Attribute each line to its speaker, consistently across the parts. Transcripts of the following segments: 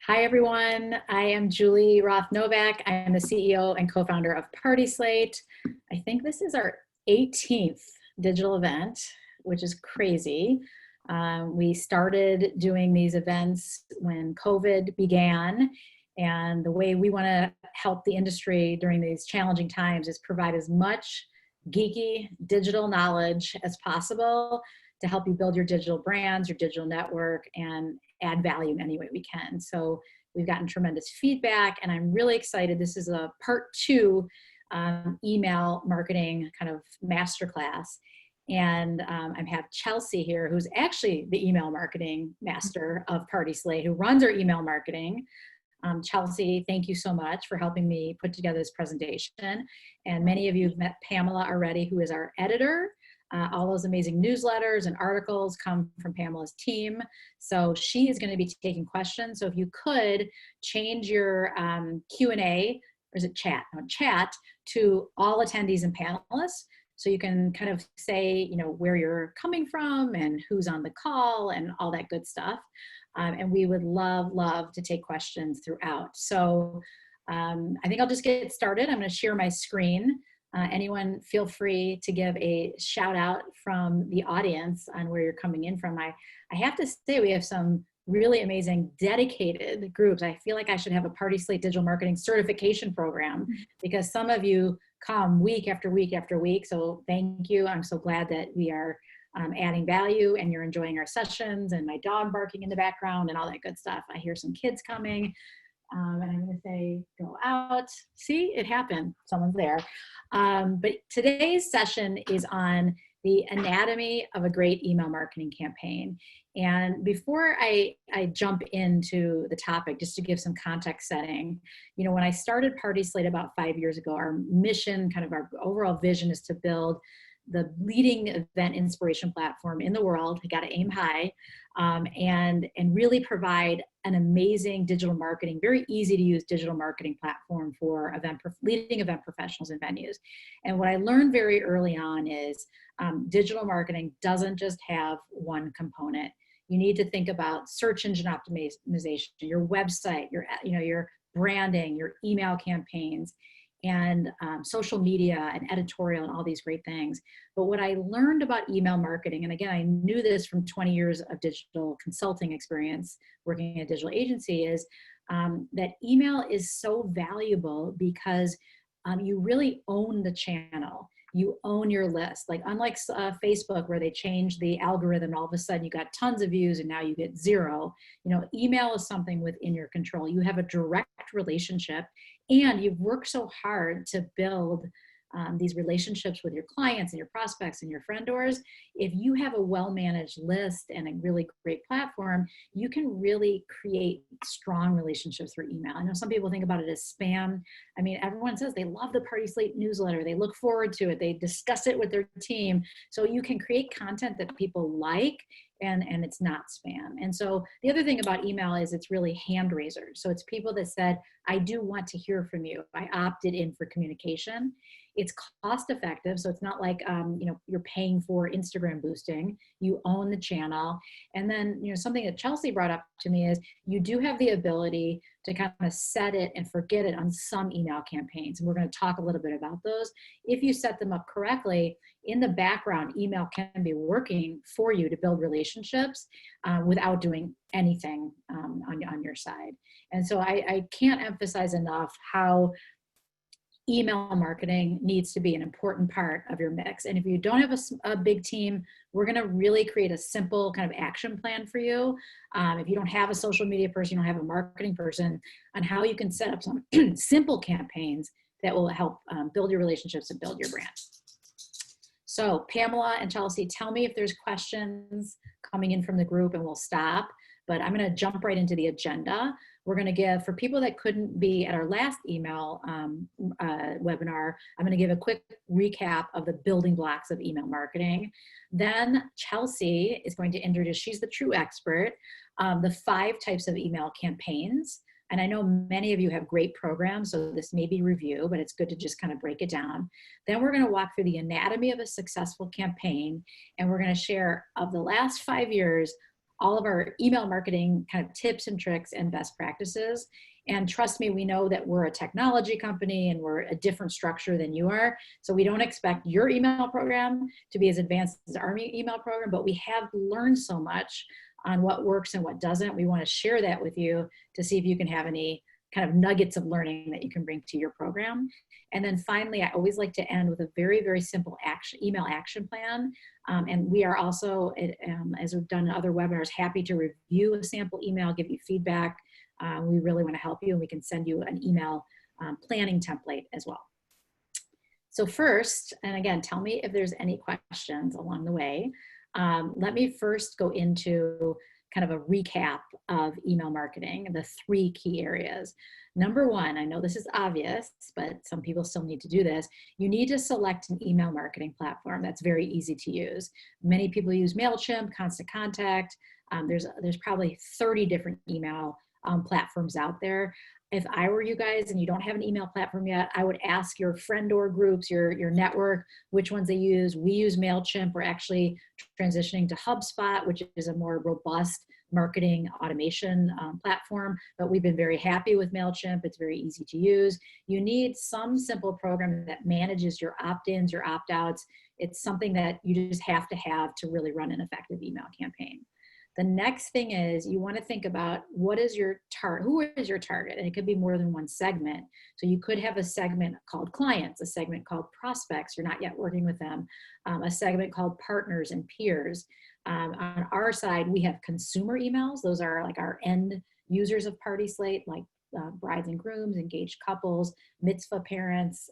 Speaker 1: Hi, everyone. I am Julie Roth-Novak. I am the CEO and co-founder of PartySlate. I think this is our 18th digital event, which is crazy. We started doing these events when COVID began, and the way we want to help the industry during these challenging times is provide as much geeky digital knowledge as possible to help you build your digital brands, your digital network, and add value in any way we can. So we've gotten tremendous feedback, and I'm really excited. This is a part 2 email marketing kind of masterclass. And I have Chelsea here, who's actually the email marketing master of PartySlate, who runs our email marketing. Chelsea, thank you so much for helping me put together this presentation. And many of you have met Pamela already, who is our editor. All those amazing newsletters and articles come from Pamela's team. So she is going to be taking questions. So if you could change your Q&A, or is it chat? No, chat to all attendees and panelists. So you can kind of say, you know, where you're coming from and who's on the call and all that good stuff. And we would love to take questions throughout. So I think I'll just get started. I'm going to share my screen. Anyone feel free to give a shout out from the audience on where you're coming in from. I have to say we have some really amazing dedicated groups. I feel like I should have a PartySlate digital marketing certification program because some of you come week after week after week. So thank you. I'm so glad that we are adding value and you're enjoying our sessions and my dog barking in the background and all that good stuff. I hear some kids coming. And I'm going to say, go out. See, it happened. Someone's there. But today's session is on the anatomy of a great email marketing campaign. And before I jump into the topic, just to give some context setting, you know, when I started PartySlate about 5 years ago, our mission, kind of our overall vision is to build the leading event inspiration platform in the world. We got to aim high, and really provide an amazing digital marketing, very easy to use digital marketing platform for leading event professionals and venues. And what I learned very early on is digital marketing doesn't just have one component. You need to think about search engine optimization, your website, your branding, your email campaigns, and social media and editorial and all these great things. But what I learned about email marketing, and again, I knew this from 20 years of digital consulting experience working in a digital agency, is that email is so valuable because you really own the channel. You own your list. Like unlike Facebook, where they change the algorithm, all of a sudden you got tons of views and now you get 0. You know, email is something within your control. You have a direct relationship, and you've worked so hard to build these relationships with your clients and your prospects and your friendors. If you have a well-managed list and a really great platform, you can really create strong relationships through email. I know some people think about it as spam. I mean, everyone says they love the PartySlate newsletter. They look forward to it. They discuss it with their team. So you can create content that people like, and it's not spam. And so the other thing about email is it's really hand raisers. So it's people that said, I do want to hear from you. I opted in for communication. It's cost effective. So it's not like, you're paying for Instagram boosting. You own the channel. And then, you know, something that Chelsea brought up to me is you do have the ability to kind of set it and forget it on some email campaigns. And we're going to talk a little bit about those. If you set them up correctly, in the background, email can be working for you to build relationships without doing anything on your side. And so I can't emphasize enough how email marketing needs to be an important part of your mix. And if you don't have a big team, we're going to really create a simple kind of action plan for you. If you don't have a social media person, you don't have a marketing person, on how you can set up some simple campaigns that will help build your relationships and build your brand. So Pamela and Chelsea, tell me if there's questions coming in from the group, and we'll stop. But I'm going to jump right into the agenda. We're going to give, for people that couldn't be at our last email webinar, I'm going to give a quick recap of the building blocks of email marketing. Then Chelsea is going to introduce, she's the true expert, the 5 types of email campaigns. And I know many of you have great programs, so this may be review, but it's good to just kind of break it down. Then we're going to walk through the anatomy of a successful campaign, and we're going to share, of the last 5 years, all of our email marketing kind of tips and tricks and best practices. And trust me, we know that we're a technology company and we're a different structure than you are. So we don't expect your email program to be as advanced as our email program, but we have learned so much on what works and what doesn't. We want to share that with you to see if you can have any kind of nuggets of learning that you can bring to your program. And then finally, I always like to end with a very, very simple email action plan. And we are also, as we've done in other webinars, happy to review a sample email, give you feedback. We really want to help you, and we can send you an email planning template as well. So first, and again, tell me if there's any questions along the way. Let me first go into kind of a recap of email marketing, the 3 key areas. Number 1, I know this is obvious, but some people still need to do this. You need to select an email marketing platform that's very easy to use. Many people use MailChimp, Constant Contact. There's probably 30 different email platforms out there. If I were you guys and you don't have an email platform yet, I would ask your friend or groups, your network, which ones they use. We use MailChimp. We're actually transitioning to HubSpot, which is a more robust marketing automation platform, but we've been very happy with MailChimp. It's very easy to use. You need some simple program that manages your opt-ins, your opt-outs. It's something that you just have to really run an effective email campaign. The next thing is you want to think about who is your target? And it could be more than one segment. So you could have a segment called clients, a segment called prospects, you're not yet working with them, a segment called partners and peers. On our side, we have consumer emails. Those are like our end users of PartySlate, like brides and grooms, engaged couples, mitzvah parents,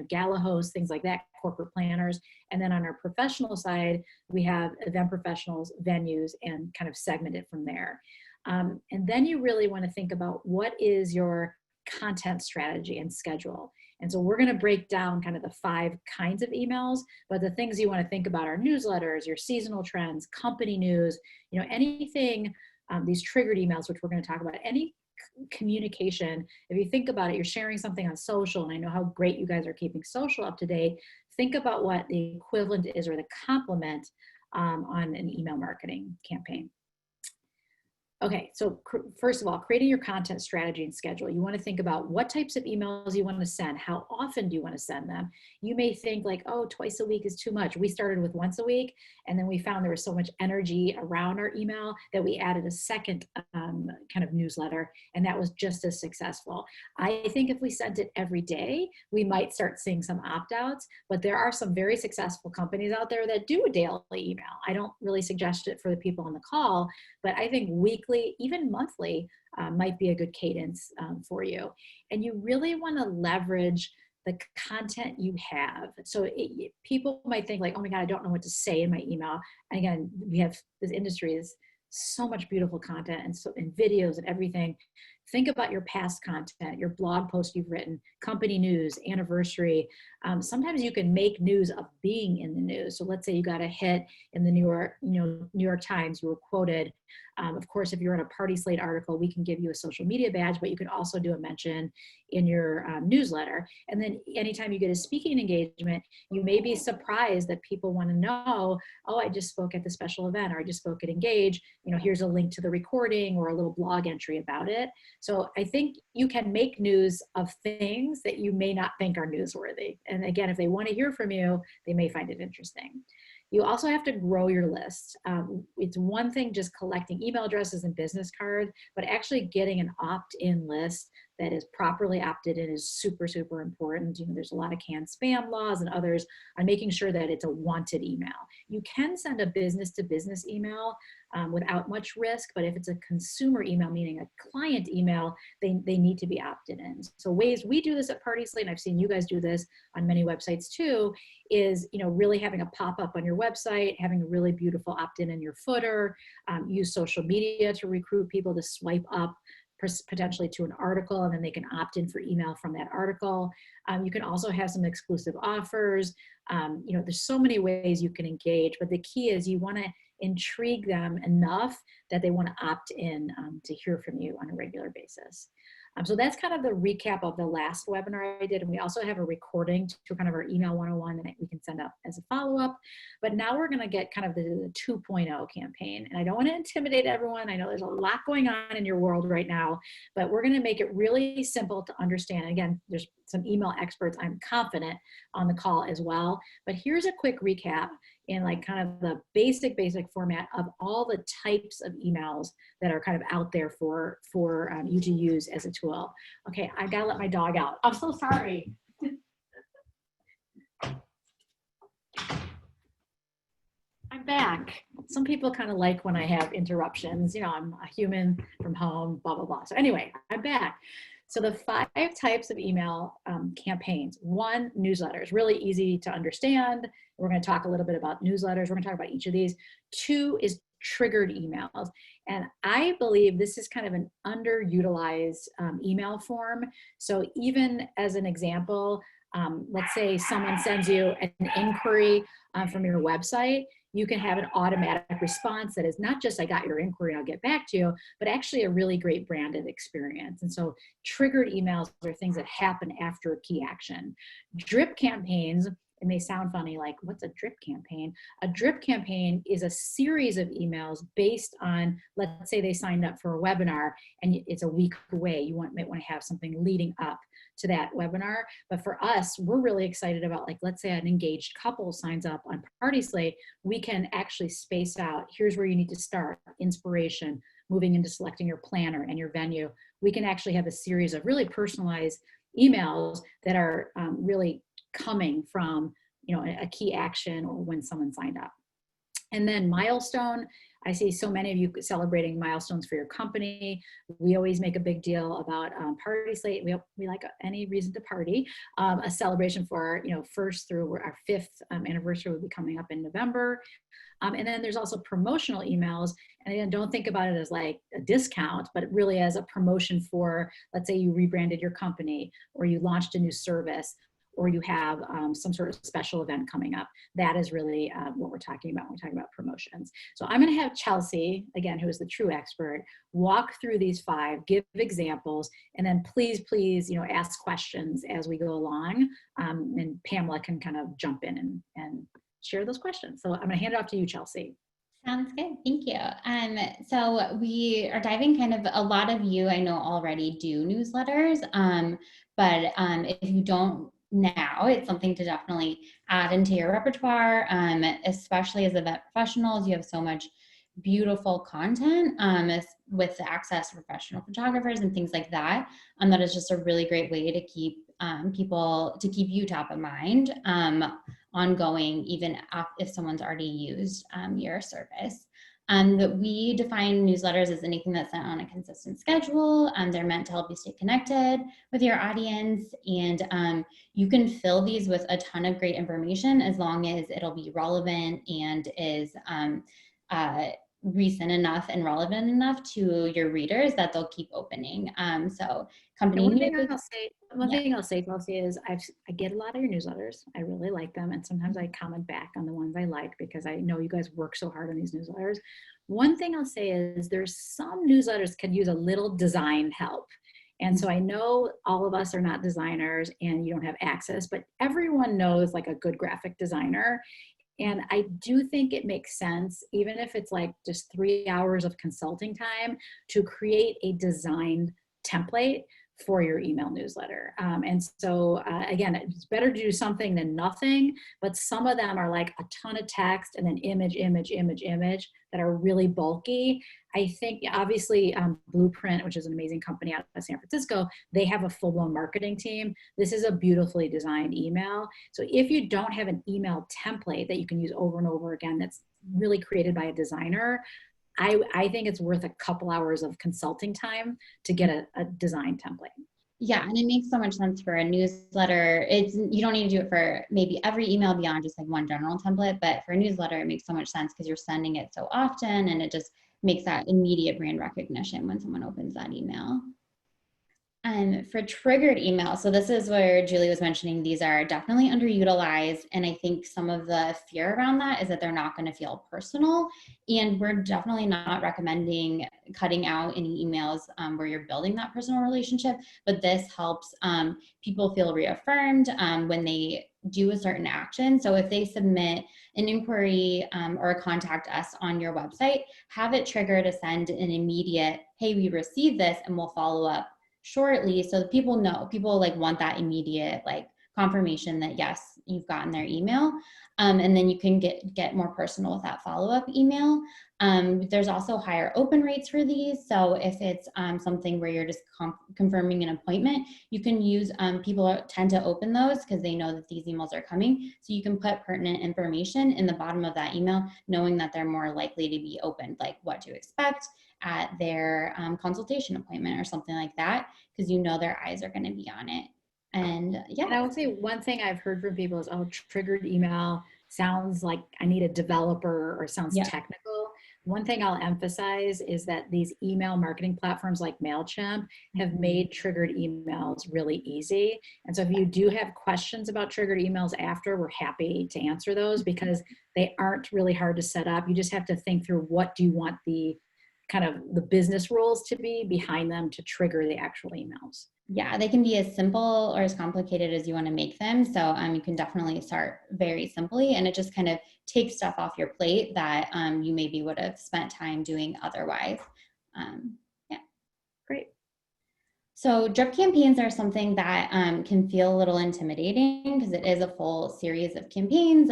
Speaker 1: gala hosts, things like that, corporate planners. And then on our professional side, we have event professionals, venues, and kind of segment it from there. And then you really want to think about what is your content strategy and schedule. And so we're going to break down kind of the 5 kinds of emails, but the things you want to think about are newsletters, your seasonal trends, company news, anything, these triggered emails, which we're going to talk about, any communication. If you think about it, you're sharing something on social, and I know how great you guys are keeping social up to date. Think about what the equivalent is or the complement on an email marketing campaign. Okay, so first of all, creating your content strategy and schedule. You want to think about what types of emails you want to send. How often do you want to send them? You may think like, oh, twice a week is too much. We started with once a week, and then we found there was so much energy around our email that we added a second kind of newsletter, and that was just as successful. I think if we sent it every day, we might start seeing some opt-outs, but there are some very successful companies out there that do a daily email. I don't really suggest it for the people on the call, but I think weekly, even monthly, might be a good cadence for you. And you really want to leverage the content you have. So people might think like, oh my God, I don't know what to say in my email. And again, this industry is so much beautiful content and videos and everything. Think about your past content, your blog post you've written, company news, anniversary. Sometimes you can make news of being in the news. So let's say you got a hit in the New York Times, you were quoted. Of course, if you're in a PartySlate article, we can give you a social media badge, but you can also do a mention in your newsletter. And then anytime you get a speaking engagement, you may be surprised that people want to know, oh, I just spoke at the special event, or I just spoke at Engage. Here's a link to the recording or a little blog entry about it. So I think you can make news of things that you may not think are newsworthy. And again, if they want to hear from you, they may find it interesting. You also have to grow your list. It's one thing just collecting email addresses and business cards, but actually getting an opt-in list that is properly opted in is super, super important. There's a lot of canned spam laws and others on making sure that it's a wanted email. You can send a business-to-business email without much risk, but if it's a consumer email, meaning a client email, they need to be opted in. So ways we do this at PartySlate, and I've seen you guys do this on many websites too, is really having a pop-up on your website, having a really beautiful opt-in in your footer, use social media to recruit people to swipe up potentially to an article, and then they can opt in for email from that article. You can also have some exclusive offers. There's so many ways you can engage, but the key is you want to intrigue them enough that they want to opt in to hear from you on a regular basis. So that's kind of the recap of the last webinar I did. And we also have a recording to kind of our email 101 that we can send up as a follow-up. But now we're going to get kind of the 2.0 campaign. And I don't want to intimidate everyone. I know there's a lot going on in your world right now, but we're going to make it really simple to understand. Again, there's some email experts, I'm confident, on the call as well. But here's a quick recap in like kind of the basic format of all the types of emails that are kind of out there for you to use as a tool. Okay, I gotta let my dog out. I'm so sorry. I'm back. Some people kind of like when I have interruptions. You know, I'm a human from home, blah, blah, blah. So anyway, I'm back. So the 5 types of email campaigns. 1, newsletters, really easy to understand. We're going to talk a little bit about newsletters. We're going to talk about each of these. 2 is triggered emails. And I believe this is kind of an underutilized email form. So even as an example, let's say someone sends you an inquiry from your website, you can have an automatic response that is not just, I got your inquiry, I'll get back to you, but actually a really great branded experience. And so triggered emails are things that happen after a key action. Drip campaigns, it may sound funny, like what's a drip campaign? A drip campaign is a series of emails based on, let's say they signed up for a webinar and it's a week away. You might want to have something leading up to that webinar. But for us, we're really excited about, like, let's say an engaged couple signs up on PartySlate, we can actually space out, here's where you need to start, inspiration, moving into selecting your planner and your venue. We can actually have a series of really personalized emails that are really coming from, you know, a key action or when someone signed up. And then milestone, I see so many of you celebrating milestones for your company. We always make a big deal about PartySlate. We like any reason to party. A celebration for our, you know, 1st through our 5th anniversary will be coming up in November. And then there's also promotional emails. And again, don't think about it as like a discount, but really as a promotion for, let's say you rebranded your company or you launched a new service, or you have some sort of special event coming up. That is really what we're talking about when we're talking about promotions. So I'm gonna have Chelsea, again, who is the true expert, walk through these 5, give examples, and then please, you know, ask questions as we go along. And Pamela can kind of jump in and share those questions. So I'm gonna hand it off to you, Chelsea.
Speaker 2: Sounds good. Thank you. So we are diving kind of, a lot of you I know already do newsletters, but if you don't now, it's something to definitely add into your repertoire, especially as event professionals. You have so much beautiful content with the access to professional photographers and things like that. That is just a really great way to keep keep you top of mind ongoing, even if someone's already used your service. That we define newsletters as anything that's sent on a consistent schedule. They're meant to help you stay connected with your audience, and you can fill these with a ton of great information as long as it'll be relevant and is recent enough and relevant enough to your readers that they'll keep opening. So company
Speaker 1: one thing I'll say, Chelsea, is I get a lot of your newsletters. I really like them. And sometimes I comment back on the ones I like because I know you guys work so hard on these newsletters. One thing I'll say is there's some newsletters can use a little design help. And so I know all of us are not designers and you don't have access, but everyone knows like a good graphic designer. And I do think it makes sense, even if it's like just 3 hours of consulting time, to create a designed template for your email newsletter. And so again, it's better to do something than nothing, but some of them are like a ton of text and then image that are really bulky. I think obviously Blueprint, which is an amazing company out of San Francisco, they have a full-blown marketing team. This is a beautifully designed email. So if you don't have an email template that you can use over and over again, that's really created by a designer, I think it's worth a couple hours of consulting time to get a design template.
Speaker 2: Yeah, and it makes so much sense for a newsletter. You don't need to do it for maybe every email beyond just like one general template, but for a newsletter, it makes so much sense because you're sending it so often, and it just makes that immediate brand recognition when someone opens that email. For triggered emails, so this is where Julie was mentioning these are definitely underutilized. And I think some of the fear around that is that they're not going to feel personal. And we're definitely not recommending cutting out any emails where you're building that personal relationship. But this helps people feel reaffirmed when they do a certain action. So if they submit an inquiry or contact us on your website, have it trigger to send an immediate, hey, we received this and we'll follow up shortly, so that people know, people like want that immediate like confirmation that yes, you've gotten their email. And then you can get more personal with that follow-up email. There's also higher open rates for these. So if it's something where you're just confirming an appointment, you can use, people tend to open those because they know that these emails are coming. So you can put pertinent information in the bottom of that email, knowing that they're more likely to be opened, like what to expect at their consultation appointment or something like that, because you know their eyes are going to be on it. And yeah.
Speaker 1: And I would say one thing I've heard from people is, oh, triggered email sounds like I need a developer or sounds
Speaker 2: Yeah.
Speaker 1: technical. One thing I'll emphasize is that these email marketing platforms like MailChimp have made triggered emails really easy. And so if you do have questions about triggered emails after, we're happy to answer those because they aren't really hard to set up. You just have to think through what do you want the kind of the business rules to be behind them to trigger the actual emails.
Speaker 2: Yeah, they can be as simple or as complicated as you want to make them. So you can definitely start very simply, and it just kind of takes stuff off your plate that you maybe would have spent time doing otherwise. Yeah.
Speaker 1: Great.
Speaker 2: So drip campaigns are something that can feel a little intimidating because it is a full series of campaigns,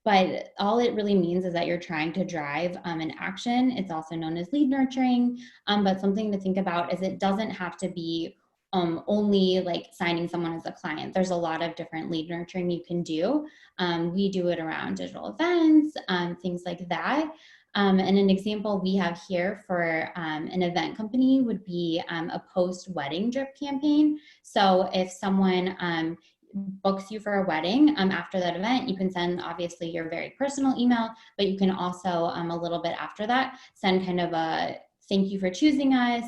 Speaker 2: but all it really means is that you're trying to drive an action. It's also known as lead nurturing, but something to think about is it doesn't have to be only like signing someone as a client. There's a lot of different lead nurturing you can do. We do it around digital events, things like that. And an example we have here for an event company would be a post-wedding drip campaign. So if someone books you for a wedding after that event, you can send obviously your very personal email, but you can also a little bit after that send kind of a thank you for choosing us.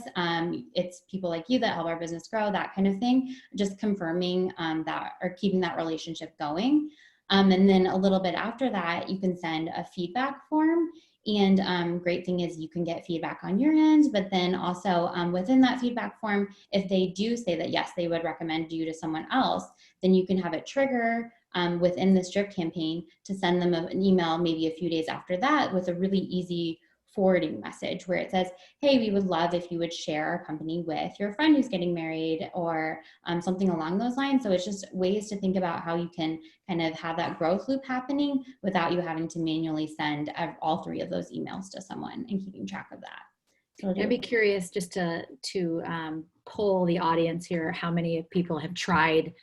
Speaker 2: It's people like you that help our business grow, that kind of thing. Just confirming that or keeping that relationship going. And then a little bit after that, you can send a feedback form. And great thing is you can get feedback on your end, but then also within that feedback form, if they do say that, yes, they would recommend you to someone else, then you can have it trigger within this drip campaign to send them an email maybe a few days after that with a really easy forwarding message where it says, hey, we would love if you would share our company with your friend who's getting married or something along those lines. So it's just ways to think about how you can kind of have that growth loop happening without you having to manually send all three of those emails to someone and keeping track of that. So
Speaker 1: I'd be curious just to poll the audience here, how many people have tried,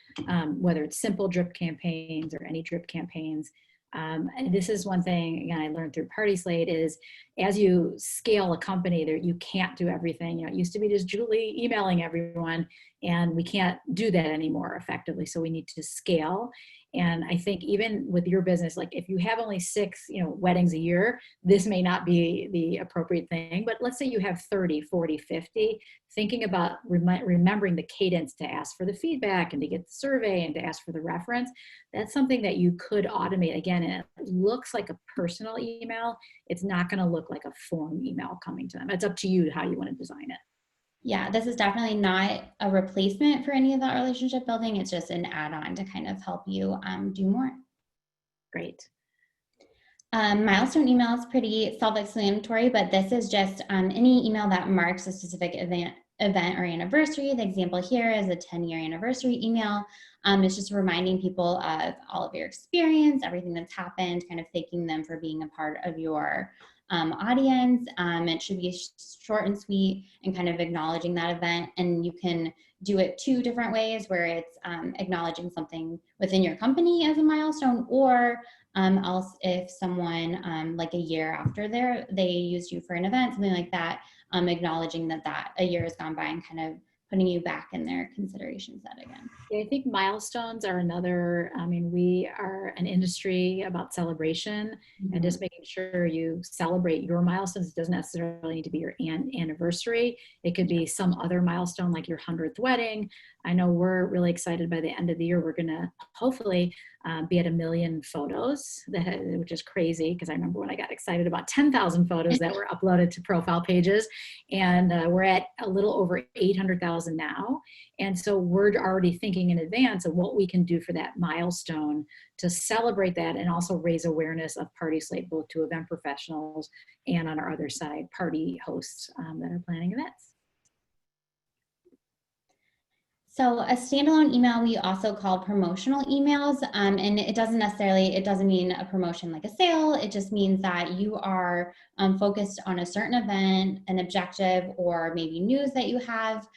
Speaker 1: whether it's simple drip campaigns or any drip campaigns. And this is one thing, again, I learned through PartySlate is as you scale a company there, you can't do everything. You know, it used to be just Julie emailing everyone and we can't do that anymore effectively. So we need to scale. And I think even with your business, like if you have only 6, weddings a year, this may not be the appropriate thing, but let's say you have 30, 40, 50, thinking about remembering the cadence to ask for the feedback and to get the survey and to ask for the reference. That's something that you could automate. Again, and it looks like a personal email. It's not going to look like a form email coming to them. It's up to you how you want to design it.
Speaker 2: Yeah, this is definitely not a replacement for any of that relationship building. It's just an add-on to kind of help you do more.
Speaker 1: Great.
Speaker 2: Milestone email is pretty self-explanatory, but this is just any email that marks a specific event or anniversary. The example here is a 10-year anniversary email. It's just reminding people of all of your experience, everything that's happened, kind of thanking them for being a part of your audience. It should be short and sweet and kind of acknowledging that event. And you can do it 2 different ways where it's acknowledging something within your company as a milestone, or else if someone like a year after they used you for an event, something like that, acknowledging that a year has gone by and kind of putting you back in their consideration set again.
Speaker 1: Yeah, I think milestones are another, I mean, we are an industry about celebration and just making sure you celebrate your milestones. It doesn't necessarily need to be your anniversary. It could be some other milestone like your 100th wedding. I know we're really excited by the end of the year. We're gonna hopefully be at 1 million photos, which is crazy because I remember when I got excited about 10,000 photos that were uploaded to profile pages. And we're at a little over 800,000 now. And so we're already thinking in advance of what we can do for that milestone to celebrate that and also raise awareness of PartySlate, both to event professionals and on our other side, party hosts that are planning events.
Speaker 2: So a standalone email we also call promotional emails, and it doesn't mean a promotion like a sale. It just means that you are focused on a certain event, an objective, or maybe news that you have.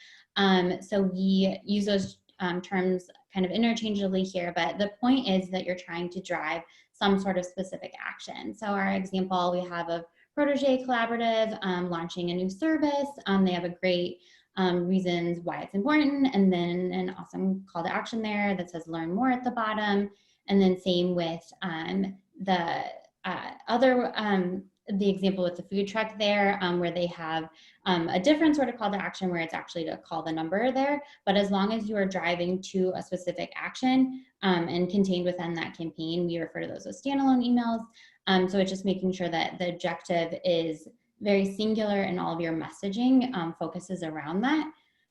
Speaker 2: So we use those terms kind of interchangeably here, but the point is that you're trying to drive some sort of specific action. So our example we have a Protege Collaborative launching a new service. They have a great reasons why it's important, and then an awesome call to action there that says learn more at the bottom. And then same with the example with the food truck there, where they have a different sort of call to action where it's actually to call the number there. But as long as you are driving to a specific action and contained within that campaign, we refer to those as standalone emails. So it's just making sure that the objective is very singular and all of your messaging focuses around that.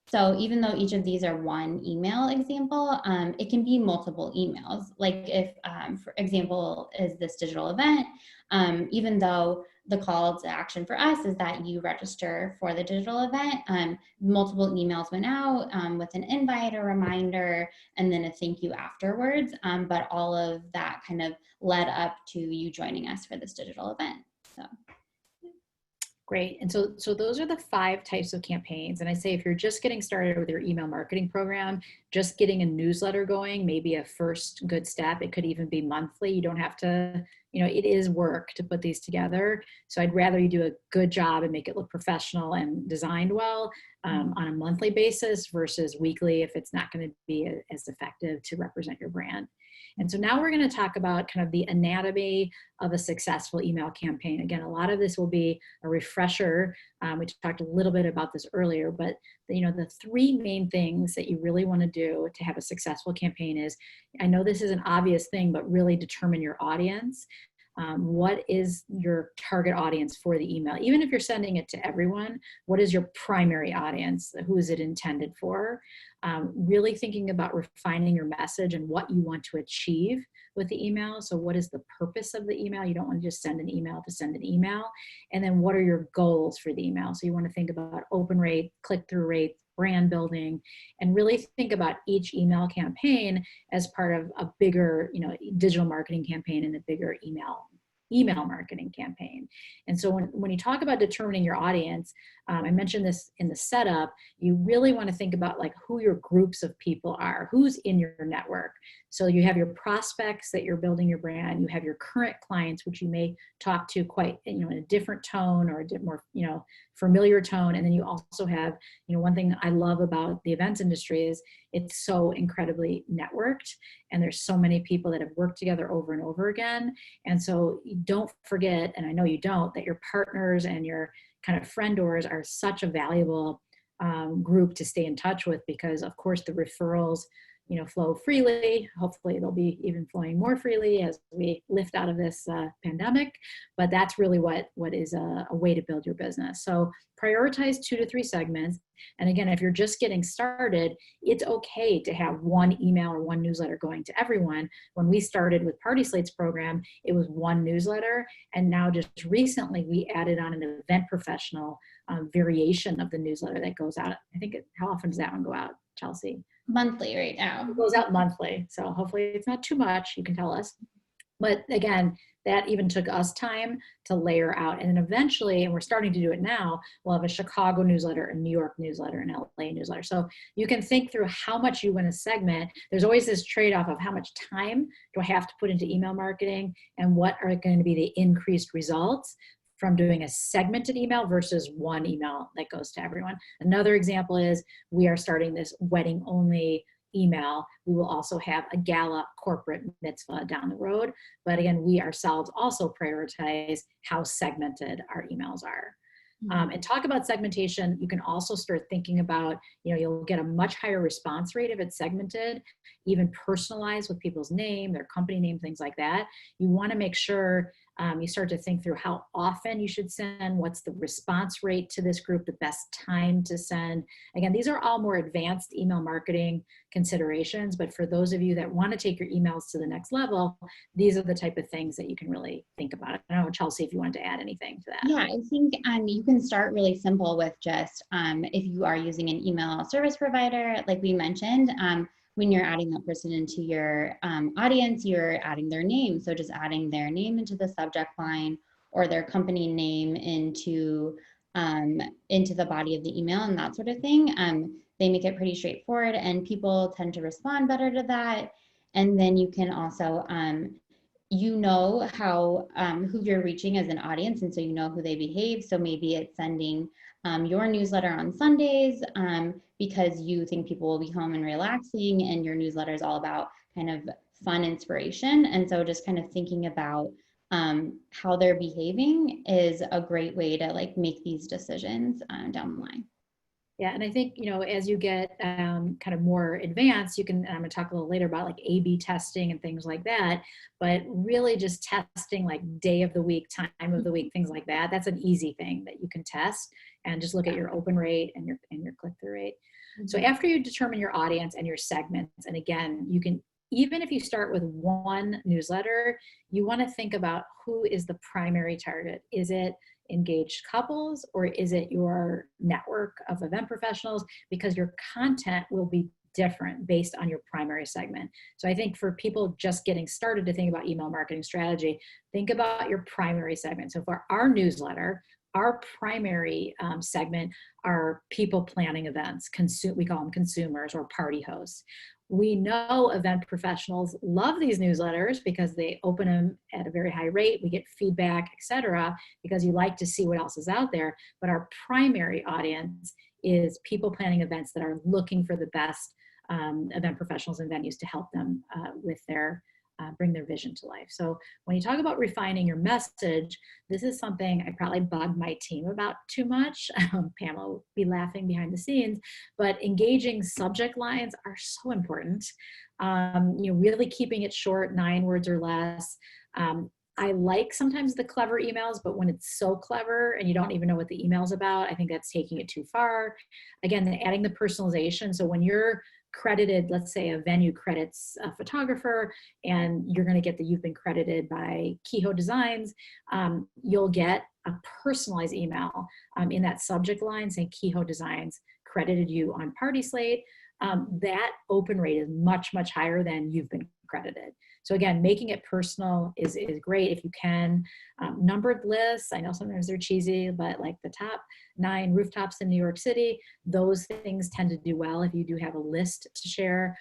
Speaker 2: So even though each of these are one email example, it can be multiple emails. Like if, for example, is this digital event, even though the call to action for us is that you register for the digital event, multiple emails went out with an invite, a reminder, and then a thank you afterwards. But all of that kind of led up to you joining us for this digital event. So.
Speaker 1: Great. And so those are the 5 types of campaigns. And I say if you're just getting started with your email marketing program, just getting a newsletter going, maybe a first good step. It could even be monthly. You don't have to, it is work to put these together. So I'd rather you do a good job and make it look professional and designed well on a monthly basis versus weekly if it's not going to be as effective to represent your brand. And so now we're going to talk about kind of the anatomy of a successful email campaign. Again, a lot of this will be a refresher. We talked a little bit about this earlier, but the 3 main things that you really want to do to have a successful campaign is, I know this is an obvious thing, but really determine your audience. What is your target audience for the email? Even if you're sending it to everyone, what is your primary audience? Who is it intended for? Really thinking about refining your message and what you want to achieve with the email. So what is the purpose of the email? You don't want to just send an email to send an email. And then what are your goals for the email? So you want to think about open rate, click-through rate, brand building, and really think about each email campaign as part of a bigger, digital marketing campaign and a bigger email marketing campaign. And so when you talk about determining your audience, I mentioned this in the setup, you really want to think about like who your groups of people are, who's in your network. So you have your prospects that you're building your brand, you have your current clients, which you may talk to quite, in a different tone or a more, familiar tone. And then you also have, one thing I love about the events industry is it's so incredibly networked and there's so many people that have worked together over and over again. And so you don't forget, and I know you don't, that your partners and your kind of friendors are such a valuable group to stay in touch with, because of course the referrals flow freely. Hopefully they'll be even flowing more freely as we lift out of this pandemic, but that's really what is a way to build your business. So prioritize 2 to 3 segments. And again, if you're just getting started, it's okay to have one email or one newsletter going to everyone. When we started with PartySlate's program, it was one newsletter. And now just recently we added on an event professional variation of the newsletter that goes out. I think, how often does that one go out, Chelsea?
Speaker 2: Monthly right now.
Speaker 1: It goes out monthly. So hopefully it's not too much. You can tell us. But again, that even took us time to layer out. And then eventually, and we're starting to do it now, we'll have a Chicago newsletter, a New York newsletter, an LA newsletter. So you can think through how much you want to segment. There's always this trade-off of how much time do I have to put into email marketing and what are going to be the increased results from doing a segmented email versus one email that goes to everyone. Another example is we are starting this wedding only email. We will also have a gala corporate mitzvah down the road. But again, we ourselves also prioritize how segmented our emails are. And talk about segmentation, you can also start thinking about, you'll get a much higher response rate if it's segmented, even personalized with people's name, their company name, things like that. You want to make sure you start to think through how often you should send, what's the response rate to this group, the best time to send. Again, these are all more advanced email marketing considerations, but for those of you that want to take your emails to the next level, these are the type of things that you can really think about. I don't know, Chelsea, if you wanted to add anything to that.
Speaker 2: Yeah, I think you can start really simple with just if you are using an email service provider, like we mentioned, when you're adding that person into your audience, you're adding their name. So just adding their name into the subject line or their company name into the body of the email and that sort of thing. They make it pretty straightforward and people tend to respond better to that. And then you can also, how who you're reaching as an audience, and so you know who they behave. So maybe it's sending your newsletter on Sundays because you think people will be home and relaxing, and your newsletter is all about kind of fun inspiration. And so just kind of thinking about how they're behaving is a great way to like make these decisions down the line.
Speaker 1: Yeah, and I think, as you get kind of more advanced, you can, I'm going to talk a little later about like A/B testing and things like that, but really just testing like day of the week, time of the week, things like that. That's an easy thing that you can test and just look at your open rate and your click-through rate. So after you determine your audience and your segments, and again, you can, even if you start with one newsletter, you want to think about who is the primary target. Is it engaged couples or is it your network of event professionals? Because your content will be different based on your primary segment. So I think for people just getting started to think about email marketing strategy, think about your primary segment. So for our newsletter, our primary segment are people planning events. We call them consumers or party hosts. We know event professionals love these newsletters because they open them at a very high rate. We get feedback, etc., because you like to see what else is out there. But our primary audience is people planning events that are looking for the best event professionals and venues to help them with their bring their vision to life. So when you talk about refining your message, this is something I probably bug my team about too much. Pamela will be laughing behind the scenes, but engaging subject lines are so important. Really keeping it short, 9 words or less. I like sometimes the clever emails, but when it's so clever and you don't even know what the email's about, I think that's taking it too far. Again, adding the personalization. So when you're credited, let's say a venue credits a photographer and you're going to get that you've been credited by Kehoe Designs, you'll get a personalized email in that subject line saying Kehoe Designs credited you on PartySlate. That open rate is much, much higher than you've been credited. So again, making it personal is great if you can. Numbered lists, I know sometimes they're cheesy, but like the top 9 rooftops in New York City, those things tend to do well if you do have a list to share.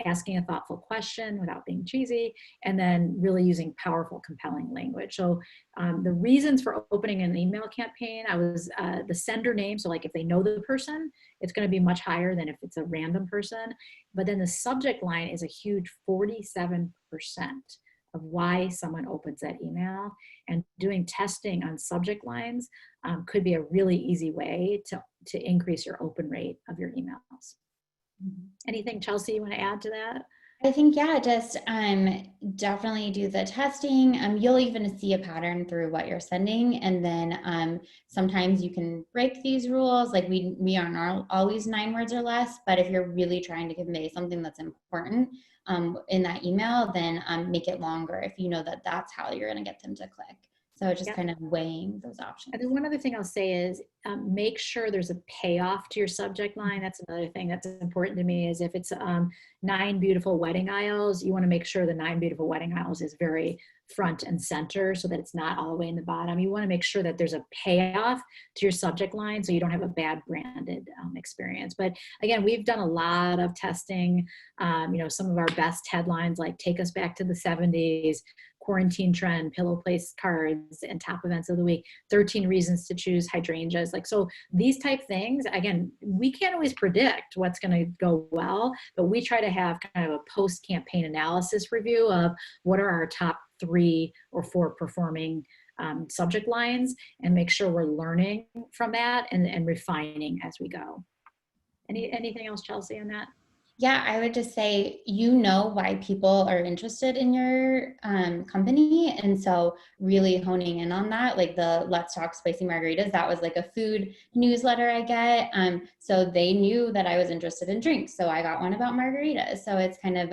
Speaker 1: Asking a thoughtful question without being cheesy, and then really using powerful, compelling language. So the reasons for opening an email campaign, I was the sender name. So like if they know the person, it's going to be much higher than if it's a random person. But then the subject line is a huge 47% of why someone opens that email. And doing testing on subject lines could be a really easy way to increase your open rate of your emails. Anything, Chelsea, you want to add to that?
Speaker 2: I think, yeah, just definitely do the testing. You'll even see a pattern through what you're sending. And then sometimes you can break these rules. Like we aren't always 9 words or less, but if you're really trying to convey something that's important in that email, then make it longer if you know that that's how you're going to get them to click. So just kind of weighing those options.
Speaker 1: And then one other thing I'll say is make sure there's a payoff to your subject line. That's another thing that's important to me is if it's 9 beautiful wedding aisles, you want to make sure the 9 beautiful wedding aisles is very front and center so that it's not all the way in the bottom. You want to make sure that there's a payoff to your subject line so you don't have a bad branded experience. But again, we've done a lot of testing. Some of our best headlines like take us back to the 70s, quarantine trend, pillow place cards, and top events of the week, 13 reasons to choose hydrangeas. Like, so these type things, again, we can't always predict what's going to go well, but we try to have kind of a post-campaign analysis review of what are our top 3 or 4 performing subject lines, and make sure we're learning from that and refining as we go. Anything else, Chelsea, on that?
Speaker 2: Yeah, I would just say, you know why people are interested in your company. And so really honing in on that, like the Let's Talk Spicy Margaritas, that was like a food newsletter I get. So they knew that I was interested in drinks. So I got one about margaritas. So it's kind of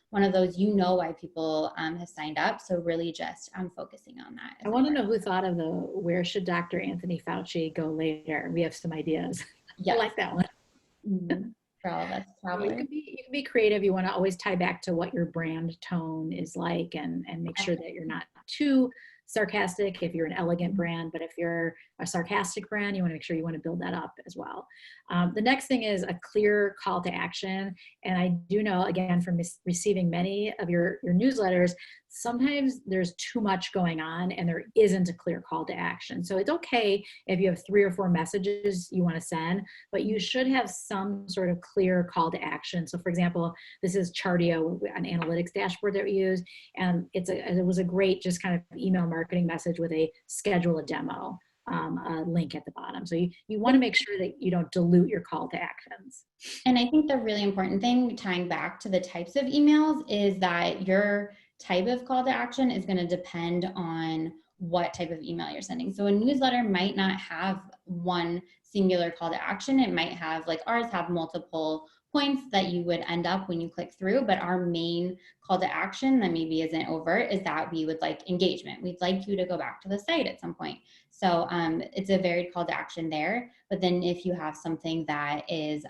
Speaker 2: one of those, you know why people have signed up. So really just focusing on that.
Speaker 1: I want to know who thought of the where should Dr. Anthony Fauci go later? We have some ideas.
Speaker 2: Yes.
Speaker 1: I like that one.
Speaker 2: Mm-hmm. For all of us travelers.
Speaker 1: You can be creative. You want to always tie back to what your brand tone is like, and make sure that you're not too sarcastic if you're an elegant brand, but if you're a sarcastic brand, you want to make sure you want to build that up as well. The next thing is a clear call to action. And I do know, again, from receiving many of your newsletters, sometimes there's too much going on and there isn't a clear call to action. So it's okay if you have 3 or 4 messages you want to send, but you should have some sort of clear call to action. So for example, this is Chartio, an analytics dashboard that we use. And it was a great just kind of email marketing message with a schedule a demo link at the bottom. So you want to make sure that you don't dilute your call to actions.
Speaker 2: And I think the really important thing, tying back to the types of emails, is that your type of call to action is going to depend on what type of email you're sending. So a newsletter might not have one singular call to action. It might have, like ours, have multiple points that you would end up when you click through, but our main call to action that maybe isn't overt is that we would like engagement. We'd like you to go back to the site at some point. So it's a varied call to action there. But then if you have something that is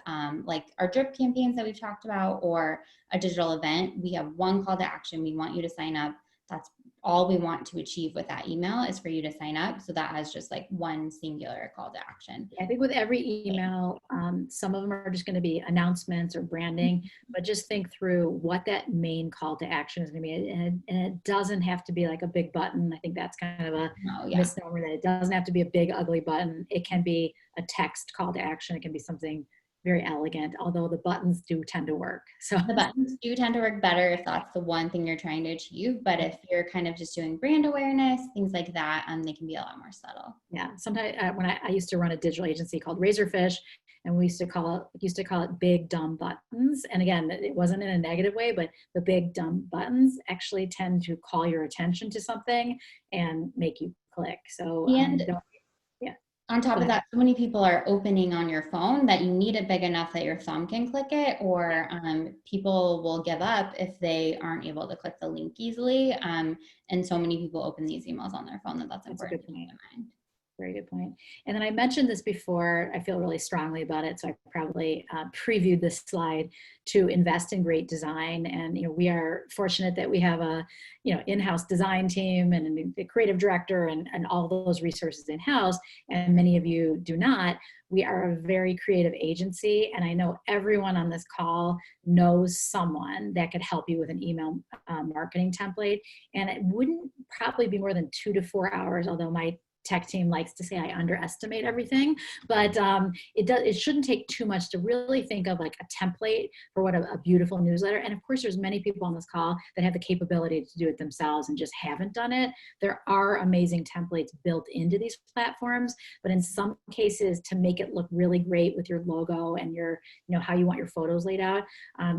Speaker 2: like our drip campaigns that we've talked about, or a digital event, we have one call to action. We want you to sign up. That's all we want to achieve with that email, is for you to sign up. So that has just like one singular call to action.
Speaker 1: I think with every email, some of them are just going to be announcements or branding, but just think through what that main call to action is going to be. And it doesn't have to be like a big button. I think that's kind of a misnomer, that it doesn't have to be a big, ugly button. It can be a text call to action. It can be something very elegant, although the buttons do tend to work. So
Speaker 2: the buttons do tend to work better if that's the one thing you're trying to achieve. But if you're kind of just doing brand awareness, things like that, they can be a lot more subtle.
Speaker 1: Yeah, sometimes when I used to run a digital agency called Razorfish, and we used to call it big dumb buttons. And again, it wasn't in a negative way, but the big dumb buttons actually tend to call your attention to something and make you click. So
Speaker 2: on top of that, so many people are opening on your phone that you need it big enough that your thumb can click it, or people will give up if they aren't able to click the link easily. And so many people open these emails on their phone that's important to keep in mind.
Speaker 1: Very good point. And then I mentioned this before, I feel really strongly about it, so I probably previewed this slide, to invest in great design. And we are fortunate that we have a in-house design team and a creative director and all those resources in-house, and many of you do not. We are a very creative agency, and I know everyone on this call knows someone that could help you with an email marketing template. And it wouldn't probably be more than 2 to 4 hours, although my tech team likes to say I underestimate everything, but it shouldn't take too much to really think of like a template for what a beautiful newsletter. And of course, there's many people on this call that have the capability to do it themselves and just haven't done it. There are amazing templates built into these platforms, but in some cases, to make it look really great with your logo and your, how you want your photos laid out,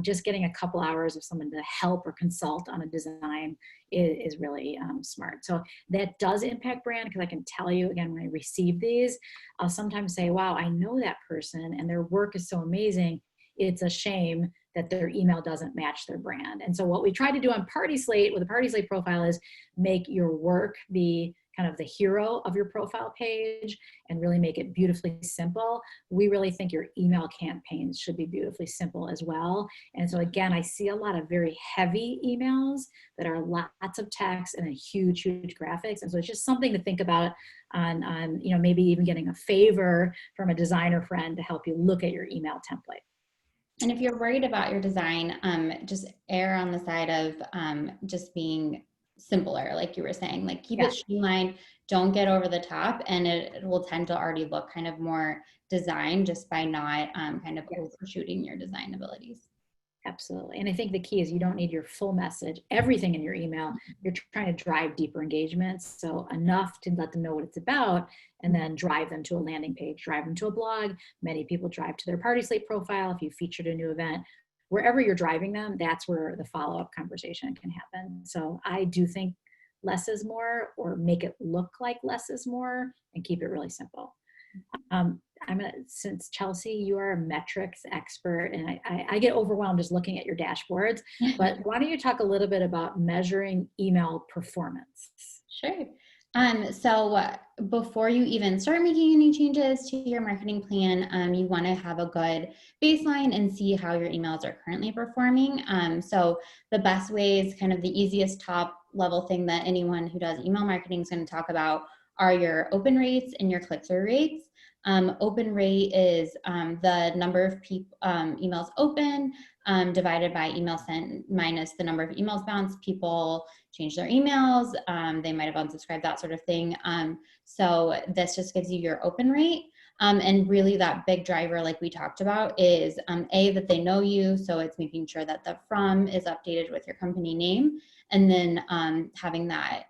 Speaker 1: just getting a couple hours of someone to help or consult on a design is really smart. So that does impact brand, because I can tell you, again, when I receive these, I'll sometimes say, wow, I know that person and their work is so amazing. It's a shame that their email doesn't match their brand. And so what we try to do on PartySlate with the PartySlate profile is make your work be kind of the hero of your profile page and really make it beautifully simple. We really think your email campaigns should be beautifully simple as well. And so again, I see a lot of very heavy emails that are lots of text and a huge, huge graphics. And so it's just something to think about on maybe even getting a favor from a designer friend to help you look at your email template.
Speaker 2: And if you're worried about your design, just err on the side of just being simpler, like you were saying, like keep
Speaker 1: Yeah.
Speaker 2: it streamlined, don't get over the top, and it will tend to already look kind of more designed just by not kind of
Speaker 1: Yes.
Speaker 2: overshooting your design abilities.
Speaker 1: Absolutely. And I think the key is you don't need your full message, everything in your email. You're trying to drive deeper engagements. So enough to let them know what it's about and then drive them to a landing page, drive them to a blog. Many people drive to their PartySlate profile. If you featured a new event, wherever you're driving them, that's where the follow-up conversation can happen. So I do think less is more, or make it look like less is more, and keep it really simple. Since Chelsea, you are a metrics expert, and I get overwhelmed just looking at your dashboards, but why don't you talk a little bit about measuring email performance?
Speaker 2: Sure. Before you even start making any changes to your marketing plan, you want to have a good baseline and see how your emails are currently performing. So the best ways, kind of the easiest top level thing that anyone who does email marketing is going to talk about are your open rates and your click-through rates. Open rate is the number of emails open divided by email sent minus the number of emails bounced. People change their emails, they might have unsubscribed, that sort of thing. So this just gives you your open rate. And really that big driver, like we talked about, is that they know you. So it's making sure that the from is updated with your company name, and then having that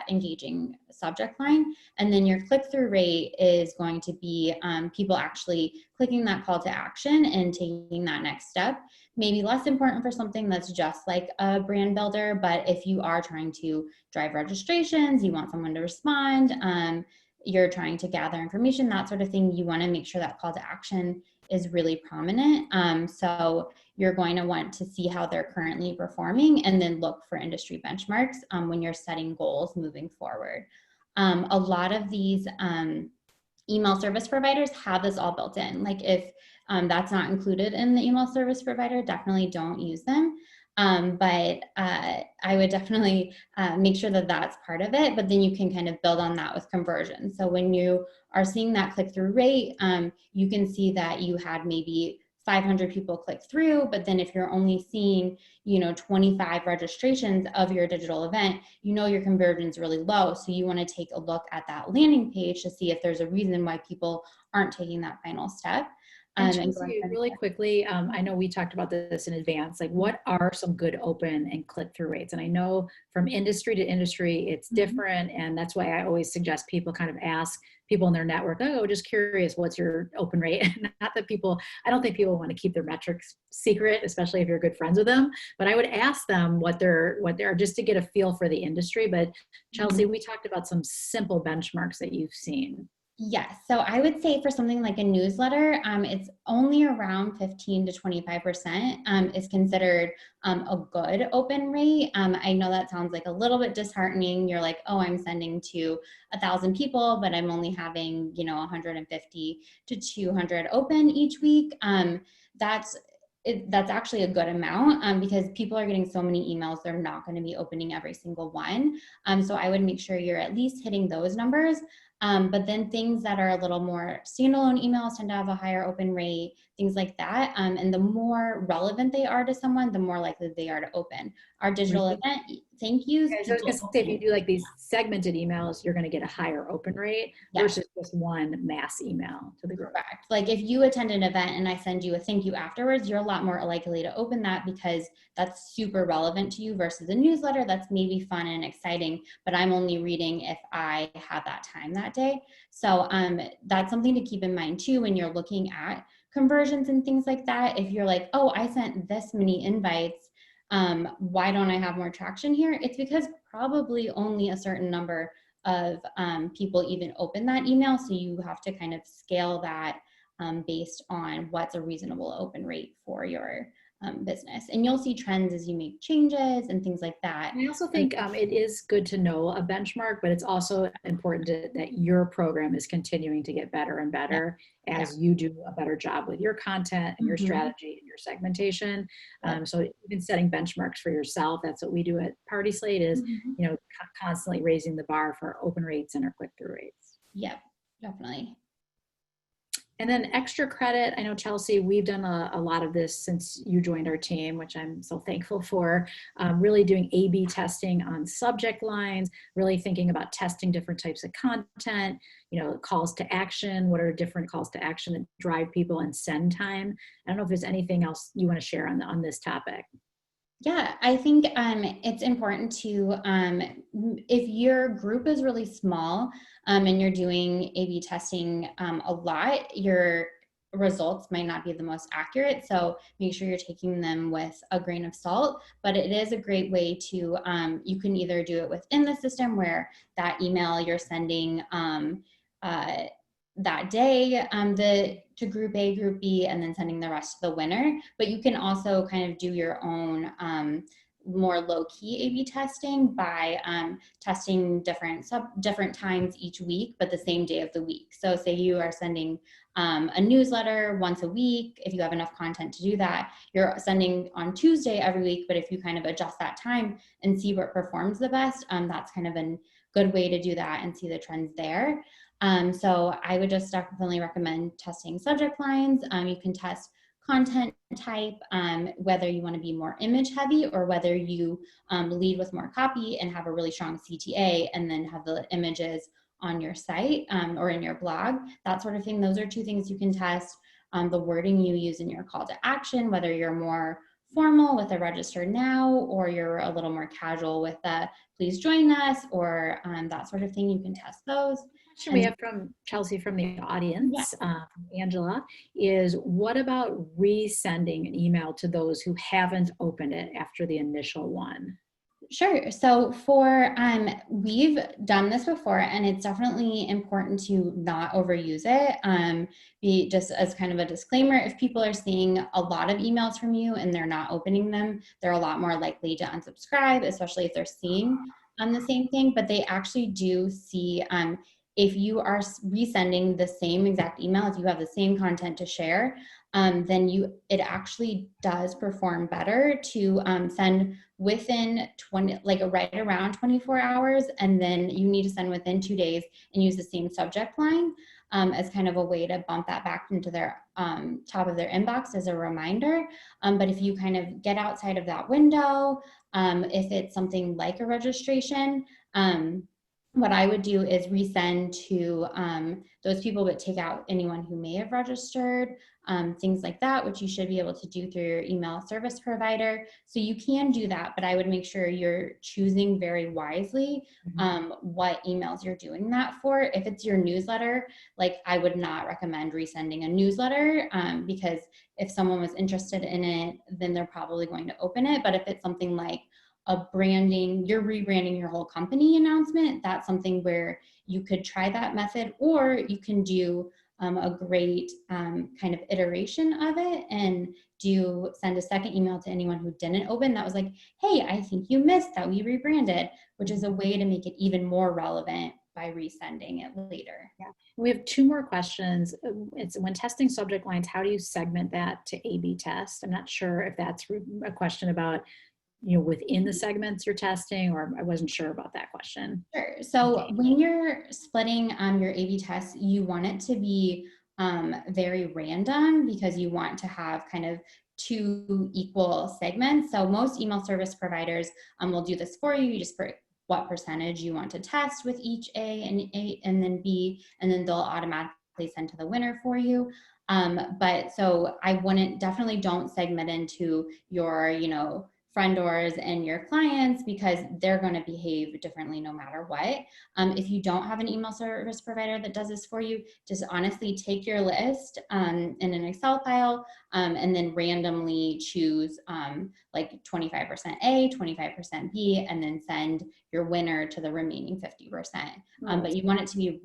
Speaker 2: engaging subject line. And then your click-through rate is going to be people actually clicking that call to action and taking that next step. Maybe less important for something that's just like a brand builder, but if you are trying to drive registrations, you want someone to respond, you're trying to gather information, that sort of thing, you want to make sure that call to action is really prominent. So you're going to want to see how they're currently performing and then look for industry benchmarks when you're setting goals moving forward. A lot of these email service providers have this all built in. Like if that's not included in the email service provider, definitely don't use them. But I would definitely make sure that that's part of it, but then you can kind of build on that with conversion. So when you are seeing that click-through rate, you can see that you had maybe 500 people click through, but then if you're only seeing, 25 registrations of your digital event, your conversion is really low. So you want to take a look at that landing page to see if there's a reason why people aren't taking that final step.
Speaker 1: And Chelsea, really quickly, I know we talked about this in advance, like what are some good open and click-through rates? And I know from industry to industry, it's different. And that's why I always suggest people kind of ask people in their network, oh, just curious, what's your open rate? Not that I don't think people want to keep their metrics secret, especially if you're good friends with them, but I would ask them what they're just to get a feel for the industry. But Chelsea, we talked about some simple benchmarks that you've seen.
Speaker 2: Yes. So I would say for something like a newsletter, it's only around 15 to 25% is considered a good open rate. I know that sounds like a little bit disheartening. You're like, oh, I'm sending to 1,000 people, but I'm only having, 150 to 200 open each week. That's actually a good amount because people are getting so many emails, they're not going to be opening every single one. So I would make sure you're at least hitting those numbers. But then things that are a little more standalone emails tend to have a higher open rate, things like that. And the more relevant they are to someone, the more likely they are to open. Our digital event thank yous.
Speaker 1: Okay, so I was going to say, if you do like these segmented emails, you're going to get a higher open rate versus just one mass email to the group.
Speaker 2: Correct. Like if you attend an event and I send you a thank you afterwards, you're a lot more likely to open that because that's super relevant to you versus a newsletter that's maybe fun and exciting, but I'm only reading if I have that time that day. So that's something to keep in mind too when you're looking at conversions and things like that. If you're like, oh, I sent this many invites, why don't I have more traction here? It's because probably only a certain number of people even open that email. So you have to kind of scale that based on what's a reasonable open rate for your business. And you'll see trends as you make changes and things like that.
Speaker 1: I also think it is good to know a benchmark, but it's also important that your program is continuing to get better and better as you do a better job with your content and your strategy and your segmentation. So even setting benchmarks for yourself, that's what we do at PartySlate is, constantly raising the bar for open rates and our click-through rates.
Speaker 2: Yep, definitely.
Speaker 1: And then extra credit, I know Chelsea, we've done a lot of this since you joined our team, which I'm so thankful for, really doing A/B testing on subject lines, really thinking about testing different types of content, calls to action, what are different calls to action that drive people and send time. I don't know if there's anything else you want to share on this topic.
Speaker 2: Yeah, I think it's important to, if your group is really small and you're doing A/B testing a lot, your results might not be the most accurate. So make sure you're taking them with a grain of salt. But it is a great way to, you can either do it within the system where that email you're sending uh, that day to group A, group B, and then sending the rest to the winner. But you can also kind of do your own more low-key A/B testing by testing different times each week, but the same day of the week. So say you are sending a newsletter once a week. If you have enough content to do that, you're sending on Tuesday every week. But if you kind of adjust that time and see what performs the best, that's kind of a good way to do that and see the trends there. So I would just definitely recommend testing subject lines. You can test content type, whether you want to be more image heavy or whether you lead with more copy and have a really strong CTA and then have the images on your site or in your blog, that sort of thing. Those are two things you can test. The wording you use in your call to action, whether you're more formal with a register now or you're a little more casual with a please join us or that sort of thing, you can test those.
Speaker 1: Question we have from Chelsea from the audience, Angela, is what about resending an email to those who haven't opened it after the initial one?
Speaker 2: Sure. So for we've done this before, and it's definitely important to not overuse it. Be just as kind of a disclaimer, if people are seeing a lot of emails from you and they're not opening them, they're a lot more likely to unsubscribe, especially if they're seeing the same thing. But they actually do see if you are resending the same exact email, if you have the same content to share, then it actually does perform better to send within 20, like right around 24 hours, and then you need to send within 2 days and use the same subject line as kind of a way to bump that back into their top of their inbox as a reminder. But if you kind of get outside of that window, if it's something like a registration, what I would do is resend to those people, but take out anyone who may have registered, things like that, which you should be able to do through your email service provider. So you can do that, but I would make sure you're choosing very wisely what emails you're doing that for. If it's your newsletter, like I would not recommend resending a newsletter because if someone was interested in it, then they're probably going to open it. But if it's something like you're rebranding your whole company announcement, that's something where you could try that method, or you can do a great kind of iteration of it and send a second email to anyone who didn't open that was like, hey, I think you missed that we rebranded, which is a way to make it even more relevant by resending it later.
Speaker 1: Yeah. We have two more questions. It's when testing subject lines, how do you segment that to A/B test? I'm not sure if that's a question about within the segments you're testing, or I wasn't sure about that question.
Speaker 2: Sure. So when you're splitting your A/B tests, you want it to be very random because you want to have kind of two equal segments. So most email service providers will do this for you. You just put what percentage you want to test with each A and then B, and then they'll automatically send to the winner for you. But so definitely don't segment into your, friend doors and your clients because they're going to behave differently no matter what. If you don't have an email service provider that does this for you, just honestly take your list in an Excel file and then randomly choose like 25% A, 25% B, and then send your winner to the remaining 50%. But you want it to be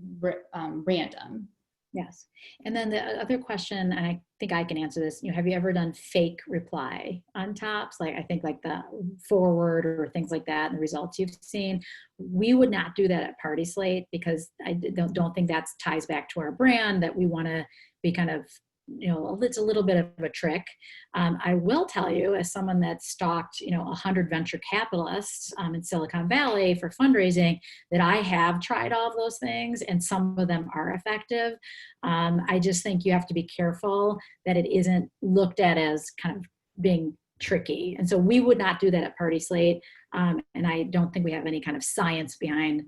Speaker 2: random.
Speaker 1: Yes. And then the other question, and I think I can answer this, have you ever done fake reply on tops? Like I think like the forward or things like that and the results you've seen. We would not do that at PartySlate because I don't think that ties back to our brand, that we want to be kind of it's a little bit of a trick. I will tell you, as someone that stalked, 100 venture capitalists in Silicon Valley for fundraising, that I have tried all of those things, and some of them are effective. I just think you have to be careful that it isn't looked at as kind of being tricky. And so we would not do that at PartySlate. And I don't think we have any kind of science behind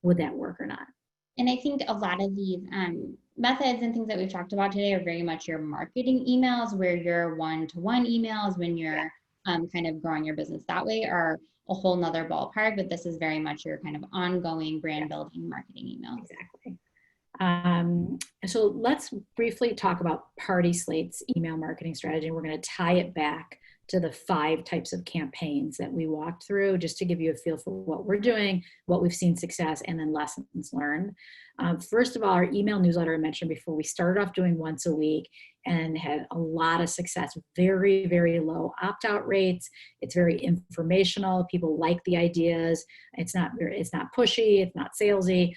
Speaker 1: would that work or not.
Speaker 2: And I think a lot of these methods and things that we've talked about today are very much your marketing emails, where your one-to-one emails, when you're kind of growing your business that way, are a whole nother ballpark. But this is very much your kind of ongoing brand building marketing emails.
Speaker 1: Exactly. So let's briefly talk about PartySlate's email marketing strategy. We're going to tie it back to the 5 types of campaigns that we walked through, just to give you a feel for what we're doing, what we've seen success, and then lessons learned. First of all, our email newsletter I mentioned before, we started off doing once a week and had a lot of success, very, very low opt-out rates. It's very informational. People like the ideas. It's not pushy. It's not salesy.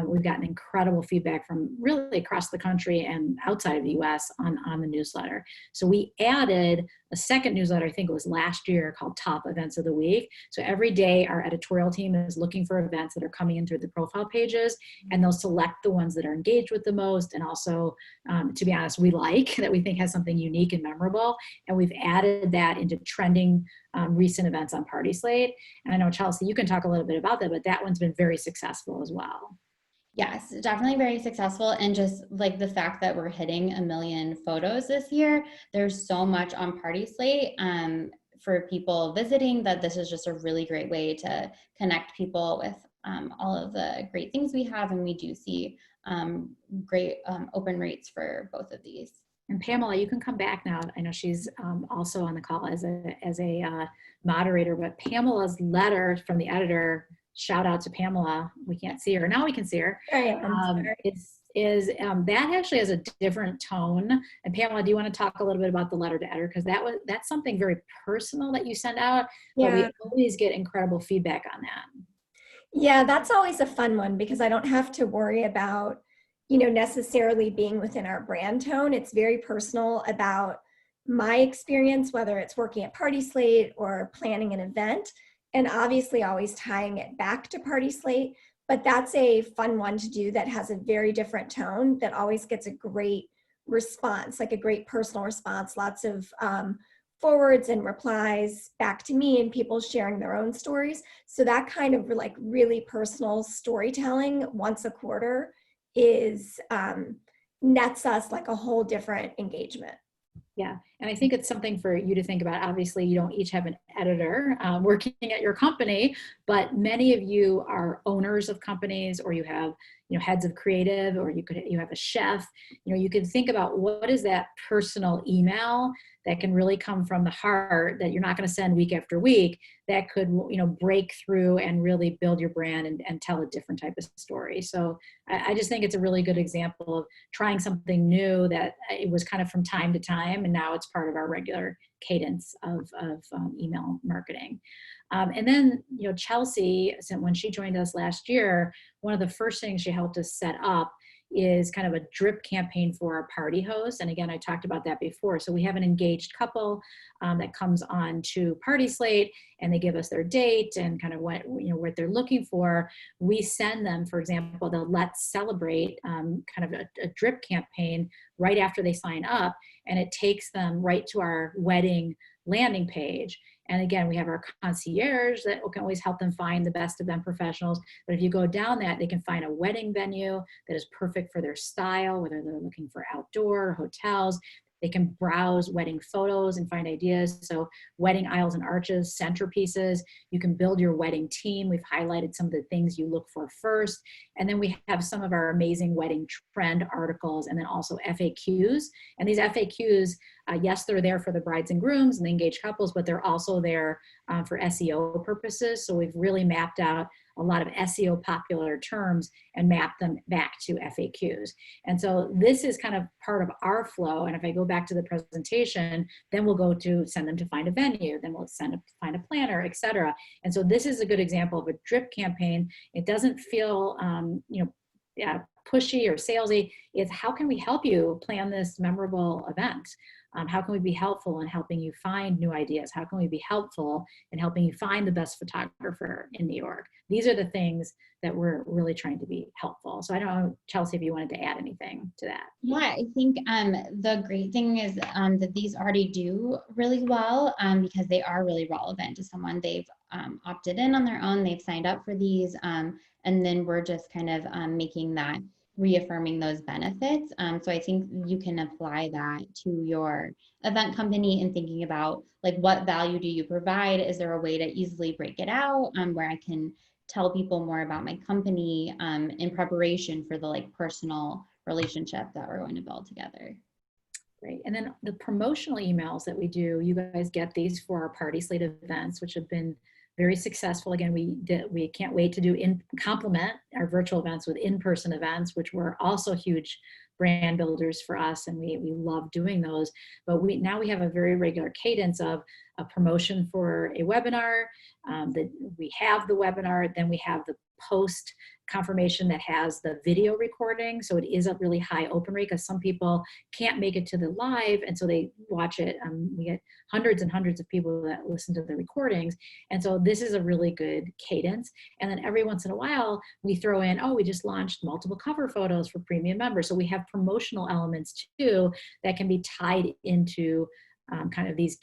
Speaker 1: We've gotten incredible feedback from really across the country and outside of the US on the newsletter. So we added a second newsletter, I think it was last year, called Top Events of the Week. So every day our editorial team is looking for events that are coming in through the profile pages, and they'll select the ones that are engaged with the most. And also, to be honest, we like that we think has something unique and memorable. And we've added that into trending recent events on PartySlate. And I know, Chelsea, you can talk a little bit about that, but that one's been very successful as well.
Speaker 2: Yes, definitely very successful. And just like the fact that we're hitting 1 million photos this year, there's so much on PartySlate for people visiting, that this is just a really great way to connect people with all of the great things we have. And we do see great open rates for both of these.
Speaker 1: And Pamela, you can come back now. I know she's also on the call as a moderator, but Pamela's letter from the editor, shout out to Pamela. We can't see her. Now we can see her. That actually has a different tone. And Pamela, do you want to talk a little bit about the letter to editor? Because that's something very personal that you send out. But we always get incredible feedback on that.
Speaker 3: Yeah, that's always a fun one, because I don't have to worry about, necessarily being within our brand tone. It's very personal about my experience, whether it's working at PartySlate or planning an event, and obviously always tying it back to PartySlate. But that's a fun one to do that has a very different tone, that always gets a great response, like a great personal response, lots of forwards and replies back to me, and people sharing their own stories. So that kind of like really personal storytelling once a quarter is nets us like a whole different engagement.
Speaker 1: Yeah, and I think it's something for you to think about. Obviously, you don't each have an editor working at your company, but many of you are owners of companies, or you have heads of creative, or you have a chef. You can think about what is that personal email that can really come from the heart, that you're not going to send week after week, that could break through and really build your brand and tell a different type of story. So I just think it's a really good example of trying something new, that it was kind of from time to time, and now it's part of our regular cadence of email marketing. And then, Chelsea, when she joined us last year, one of the first things she helped us set up is kind of a drip campaign for our party hosts. And again, I talked about that before. So we have an engaged couple that comes on to PartySlate, and they give us their date and kind of what they're looking for. We send them, for example, the Let's Celebrate kind of a drip campaign right after they sign up, and it takes them right to our wedding landing page. And again, we have our concierge that can always help them find the best event professionals. But if you go down that, they can find a wedding venue that is perfect for their style, whether they're looking for outdoor hotels. They can browse wedding photos and find ideas. So wedding aisles and arches, centerpieces. You can build your wedding team. We've highlighted some of the things you look for first. And then we have some of our amazing wedding trend articles, and then also FAQs. And these FAQs, yes, they're there for the brides and grooms and the engaged couples, but they're also there for SEO purposes. So we've really mapped out a lot of SEO popular terms and map them back to FAQs. And so this is kind of part of our flow. And if I go back to the presentation, then we'll go to send them to find a venue, then we'll find a planner, et cetera. And so this is a good example of a drip campaign. It doesn't feel, pushy or salesy. It's how can we help you plan this memorable event? How can we be helpful in helping you find new ideas? How can we be helpful in helping you find the best photographer in New York? These are the things that we're really trying to be helpful. So I don't know, Chelsea, if you wanted to add anything to that.
Speaker 2: Yeah, I think the great thing is that these already do really well because they are really relevant to someone. They've opted in on their own, they've signed up for these, and then we're just kind of making that, reaffirming those benefits. So I think you can apply that to your event company and thinking about like what value do you provide? Is there a way to easily break it out where I can tell people more about my company in preparation for the like personal relationship that we're going to build together.
Speaker 1: Great. And then the promotional emails that we do, you guys get these for our PartySlate events, which have been very successful. Again, we can't wait to complement our virtual events with in-person events, which were also huge brand builders for us, and we love doing those. But now we have a very regular cadence of a promotion for a webinar, that we have the webinar, then we have the post confirmation that has the video recording. So it is a really high open rate because some people can't make it to the live, and so they watch it. We get hundreds and hundreds of people that listen to the recordings. And so this is a really good cadence. And then every once in a while, we throw in, oh, we just launched multiple cover photos for premium members. So we have promotional elements too that can be tied into kind of these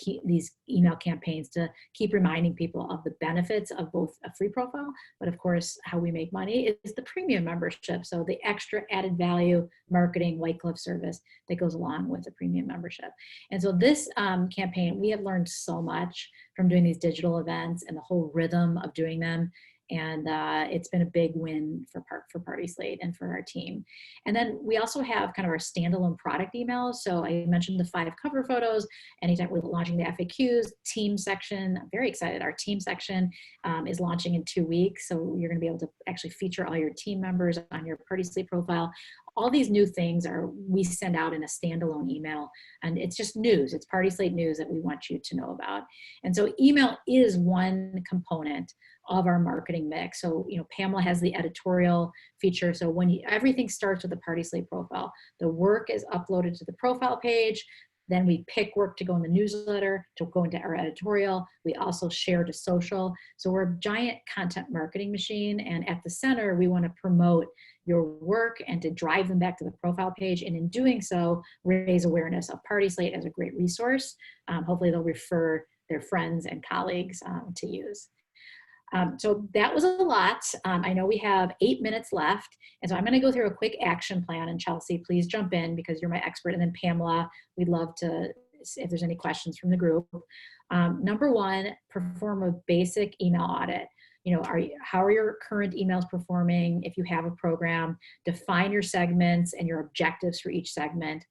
Speaker 1: email campaigns to keep reminding people of the benefits of both a free profile, but of course, how we make money is the premium membership. So the extra added value marketing white glove service that goes along with the premium membership. And so this campaign, we have learned so much from doing these digital events and the whole rhythm of doing them. And it's been a big win for PartySlate and for our team. And then we also have kind of our standalone product emails. So I mentioned the 5 cover photos. Anytime we're launching the FAQs, team section, I'm very excited. Our team section is launching in 2 weeks. So you're going to be able to actually feature all your team members on your PartySlate profile. All these new things we send out in a standalone email, and it's just news. It's PartySlate news that we want you to know about. And so email is one component of our marketing mix. So, Pamela has the editorial feature. So when everything starts with the PartySlate profile, the work is uploaded to the profile page. Then we pick work to go in the newsletter, to go into our editorial. We also share to social. So we're a giant content marketing machine. And at the center, we want to promote your work and to drive them back to the profile page. And in doing so, raise awareness of PartySlate as a great resource. Hopefully they'll refer their friends and colleagues to use. So that was a lot. I know we have 8 minutes left. And so I'm going to go through a quick action plan. And Chelsea, please jump in because you're my expert. And then Pamela, we'd love to, if there's any questions from the group. Number 1, perform a basic email audit. How are your current emails performing? If you have a program, define your segments and your objectives for each segment.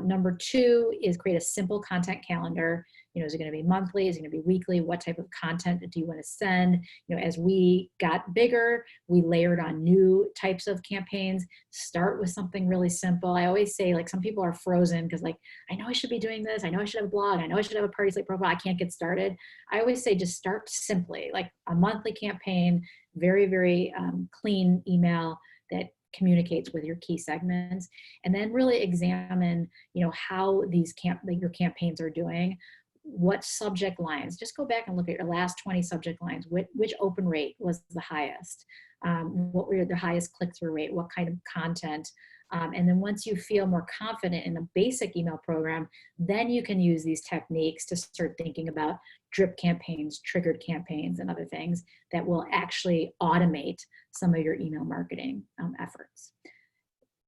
Speaker 1: Number 2 is create a simple content calendar. Is it going to be monthly? Is it going to be weekly? What type of content do you want to send? As we got bigger, we layered on new types of campaigns. Start with something really simple. I always say, like, some people are frozen because, like, I know I should be doing this. I know I should have a blog. I know I should have a PartySlate profile. I can't get started. I always say just start simply, like a monthly campaign, very, very clean email that communicates with your key segments, and then really examine, how your campaigns are doing. What subject lines? Just go back and look at your last 20 subject lines. Which open rate was the highest? What were the highest click-through rate? What kind of content? And then once you feel more confident in a basic email program, then you can use these techniques to start thinking about drip campaigns, triggered campaigns, and other things that will actually automate some of your email marketing efforts.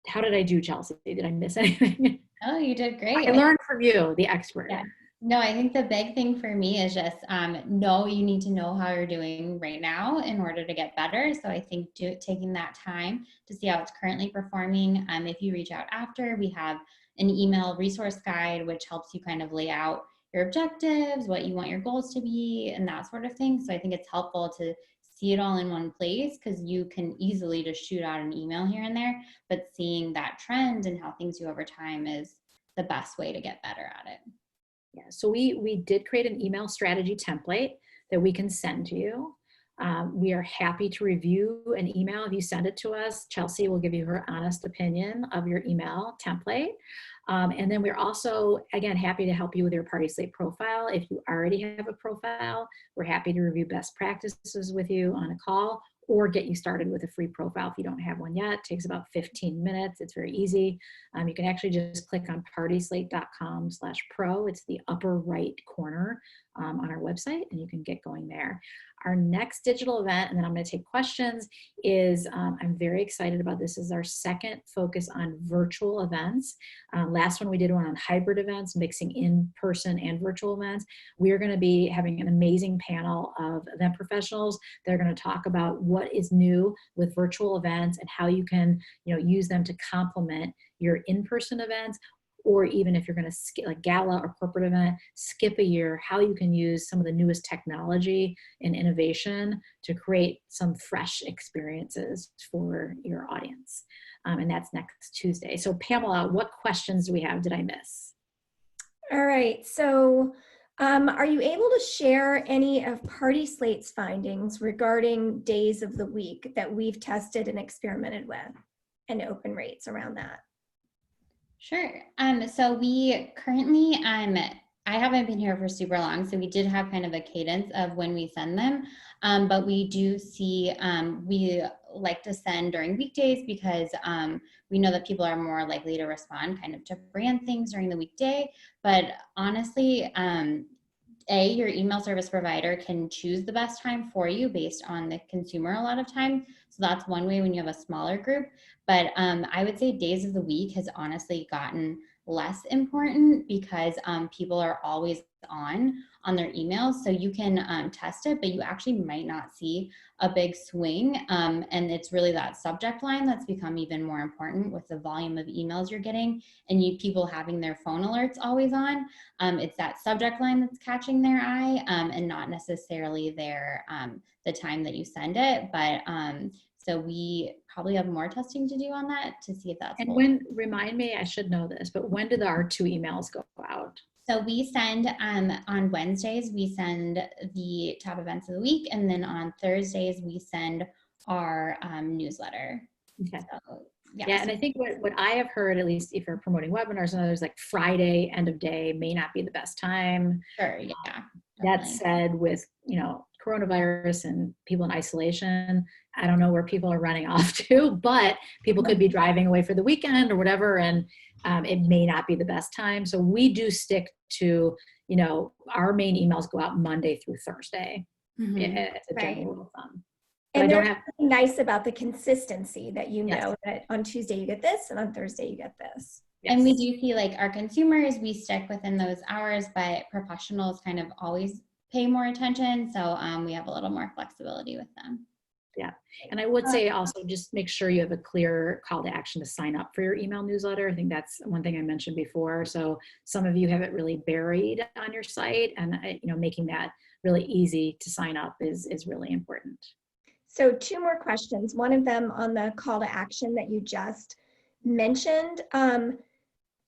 Speaker 1: How did I do, Chelsea? Did I miss anything?
Speaker 2: Oh, you did great.
Speaker 1: I learned from you, the expert.
Speaker 2: Yeah. No, I think the big thing for me is just you need to know how you're doing right now in order to get better. So I think taking that time to see how it's currently performing. If you reach out after, we have an email resource guide, which helps you kind of lay out your objectives, what you want your goals to be, and that sort of thing. So I think it's helpful to see it all in one place because you can easily just shoot out an email here and there, but seeing that trend and how things do over time is the best way to get better at it.
Speaker 1: Yeah, so we did create an email strategy template that we can send to you. We are happy to review an email. If you send it to us, Chelsea will give you her honest opinion of your email template. And then we're also, again, happy to help you with your PartySlate profile. If you already have a profile, we're happy to review best practices with you on a call or get you started with a free profile if you don't have one yet. It takes about 15 minutes. It's very easy. You can actually just click on partyslate.com/pro. It's the upper right corner on our website, and you can get going there. Our next digital event, and then I'm going to take questions, is I'm very excited about this. This is our second focus on virtual events. Last one we did one on hybrid events, mixing in-person and virtual events. We are going to be having an amazing panel of event professionals. They're going to talk about what is new with virtual events and how you can, use them to complement your in-person events, or even if you're going to skip like gala or corporate event, skip a year, how you can use some of the newest technology and innovation to create some fresh experiences for your audience. And that's next Tuesday. So Pamela, what questions do we have? Did I miss?
Speaker 3: All right, so are you able to share any of PartySlate's findings regarding days of the week that we've tested and experimented with, and open rates around that?
Speaker 2: Sure. So we currently, I haven't been here for super long, so we did have kind of a cadence of when we send them. But we do see, we like to send during weekdays because we know that people are more likely to respond kind of to brand things during the weekday. But honestly, your email service provider can choose the best time for you based on the consumer a lot of time. So that's one way when you have a smaller group. But I would say days of the week has honestly gotten less important because people are always on their emails. So you can test it, but you actually might not see a big swing. And it's really that subject line that's become even more important with the volume of emails you're getting and people having their phone alerts always on. It's that subject line that's catching their eye and not necessarily the time that you send it. But so we probably have more testing to do on that to see if that's.
Speaker 1: And remind me, I should know this, but when did our 2 emails go out?
Speaker 2: So we send on Wednesdays, we send the top events of the week. And then on Thursdays, we send our newsletter.
Speaker 1: Okay.
Speaker 2: So,
Speaker 1: yeah, and I think what I have heard, at least if you're promoting webinars and others, like Friday, end of day may not be the best time.
Speaker 2: Sure, yeah.
Speaker 1: That said, with, coronavirus and people in isolation, I don't know where people are running off to, but people could be driving away for the weekend or whatever, and it may not be the best time. So we do stick to, our main emails go out Monday through Thursday. It's a general rule of thumb.
Speaker 3: And there's something nice about the consistency that know that on Tuesday you get this and on Thursday you get this.
Speaker 2: Yes. And we do see like our consumers, we stick within those hours, but professionals kind of always pay more attention. So we have a little more flexibility with them.
Speaker 1: Yeah. And I would say also just make sure you have a clear call to action to sign up for your email newsletter. I think that's one thing I mentioned before. So some of you have it really buried on your site, and making that really easy to sign up is really important.
Speaker 3: So 2 more questions. One of them on the call to action that you just mentioned.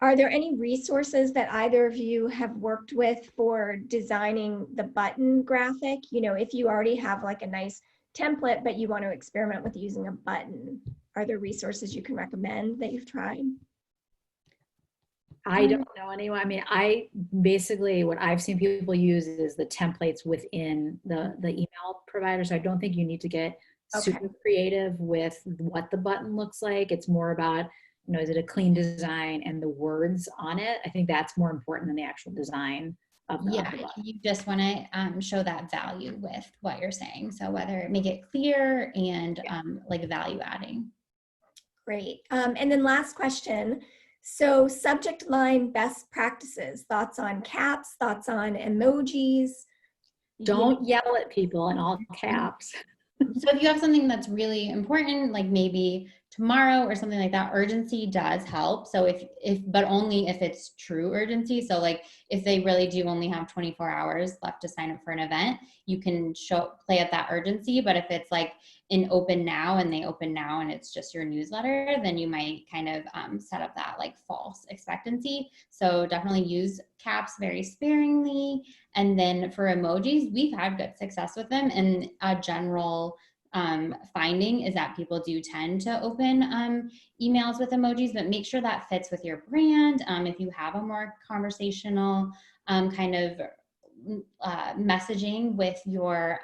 Speaker 3: Are there any resources that either of you have worked with for designing the button graphic? If you already have like a nice template, but you want to experiment with using a button, are there resources you can recommend that you've tried?
Speaker 1: I don't know anyone. I mean, what I've seen people use is the templates within the email provider. So I don't think you need to get super creative with what the button looks like. It's more about, is it a clean design and the words on it? I think that's more important than the actual design of the button.
Speaker 2: You just want to show that value with what you're saying. So whether make it clear and like value adding.
Speaker 3: Great. And then last question. So subject line best practices, thoughts on caps, thoughts on emojis.
Speaker 1: Don't yell at people in all caps.
Speaker 2: So if you have something that's really important, like maybe tomorrow or something like that, urgency does help. So but only if it's true urgency. So like if they really do only have 24 hours left to sign up for an event, you can play at that urgency. But if it's like an open now and they open now and it's just your newsletter, then you might kind of set up that like false expectancy. So definitely use caps very sparingly. And then for emojis, we've had good success with them. And a general finding is that people do tend to open emails with emojis, but make sure that fits with your brand. If you have a more conversational kind of messaging with your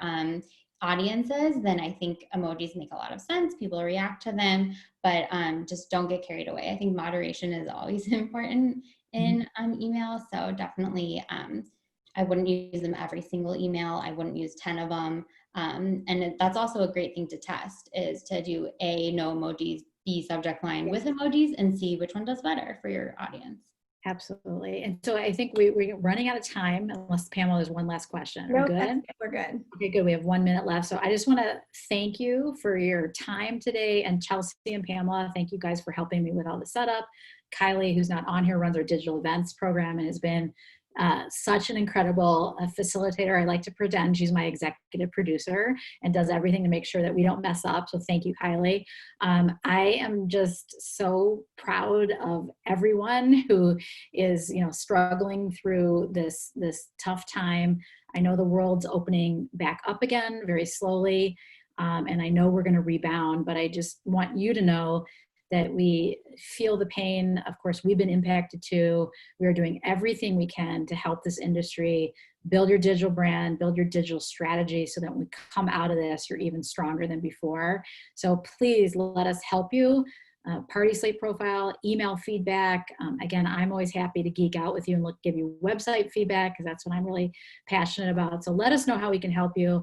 Speaker 2: audiences, then I think emojis make a lot of sense. People react to them, but just don't get carried away. I think moderation is always important in email. So definitely, I wouldn't use them every single email. I wouldn't use 10 of them. And that's also a great thing to test, is to do A, no emojis, B, subject line with emojis, and see which one does better for your audience.
Speaker 1: Absolutely. And so I think we're running out of time, unless Pamela has one last question.
Speaker 3: No,
Speaker 1: good?
Speaker 3: We're good.
Speaker 1: Okay, good. We have 1 minute left. So I just want to thank you for your time today. And Chelsea and Pamela, thank you guys for helping me with all the setup. Kylie, who's not on here, runs our digital events program and has been such an incredible facilitator. I like to pretend she's my executive producer and does everything to make sure that we don't mess up. So thank you, Kylie. I am just so proud of everyone who is, struggling through this tough time. I know the world's opening back up again very slowly, and I know we're going to rebound, but I just want you to know that we feel the pain. Of course, we've been impacted too. We are doing everything we can to help this industry build your digital brand, build your digital strategy, so that when we come out of this, you're even stronger than before. So please let us help you. PartySlate profile, email feedback. Again, I'm always happy to geek out with you and give you website feedback, because that's what I'm really passionate about. So let us know how we can help you.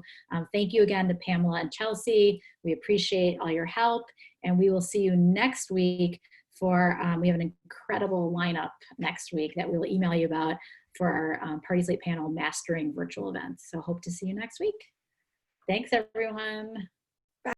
Speaker 1: Thank you again to Pamela and Chelsea. We appreciate all your help, and we will see you next week for, we have an incredible lineup next week that we'll email you about for our PartySlate panel, Mastering Virtual Events. So hope to see you next week. Thanks, everyone.